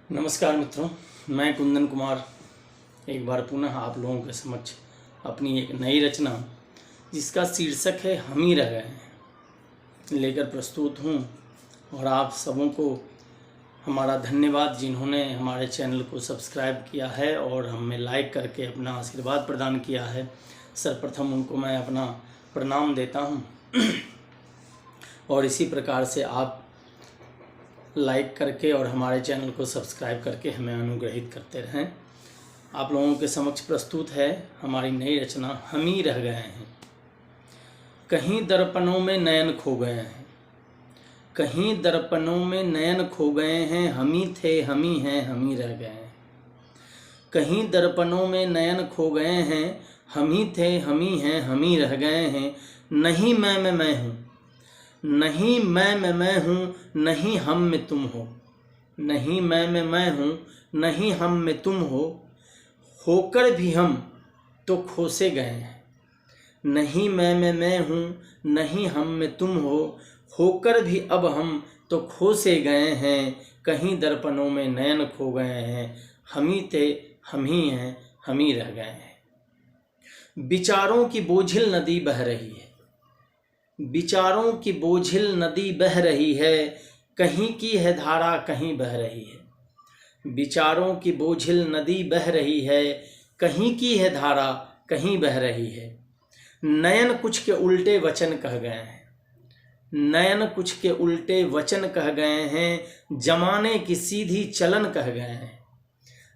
नमस्कार मित्रों, मैं कुंदन कुमार एक बार पुनः आप लोगों के समक्ष अपनी एक नई रचना जिसका शीर्षक है हम ही रह गए हैं लेकर प्रस्तुत हूँ। और आप सबों को हमारा धन्यवाद जिन्होंने हमारे चैनल को सब्सक्राइब किया है और हमें लाइक करके अपना आशीर्वाद प्रदान किया है। सर्वप्रथम उनको मैं अपना प्रणाम देता हूँ। और इसी प्रकार से आप लाइक करके और हमारे चैनल को सब्सक्राइब करके हमें अनुग्रहित करते रहें। आप लोगों के समक्ष प्रस्तुत है हमारी नई रचना हम ही रह गए हैं। कहीं दर्पणों में नयन खो गए हैं, कहीं दर्पणों में नयन खो गए हैं, हम ही थे हम ही हैं हम ही रह गए हैं। कहीं दर्पणों में नयन खो गए हैं, हम ही थे हम ही हैं हम ही रह गए हैं। नहीं मैं हूँ, नहीं मैं हूँ, नहीं हम में तुम हो। नहीं मैं हूँ, नहीं हम में तुम हो। होकर भी हम तो खो से गए हैं। नहीं मैं हूँ, नहीं हम में तुम हो। होकर भी अब हम तो खो से गए हैं। कहीं दर्पणों में नयन खो गए हैं, हम ही थे हम ही हैं हम ही रह गए हैं। विचारों की बोझिल नदी बह रही है, विचारों की बोझिल नदी बह रही है। कहीं की है धारा कहीं बह रही है। विचारों की बोझिल नदी बह रही है, कहीं की है धारा कहीं बह रही है। नयन कुछ के उल्टे वचन कह गए हैं, नयन कुछ के उल्टे वचन कह गए हैं। जमाने की सीधी चलन कह गए हैं।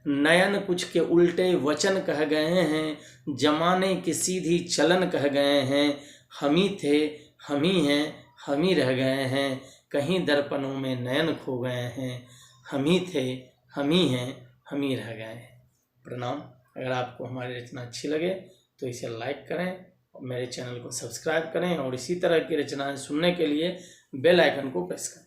नयन कुछ के उल्टे वचन कह गए हैं, जमाने की सीधी चलन कह गए हैं। हम ही थे हम ही हैं हम ही रह गए हैं। कहीं दर्पणों में नयन खो गए हैं, हम ही थे हम ही हैं हम ही रह गए हैं। प्रणाम। अगर आपको हमारी रचना अच्छी लगे तो इसे लाइक करें और मेरे चैनल को सब्सक्राइब करें और इसी तरह की रचनाएं सुनने के लिए बेल आइकन को प्रेस करें।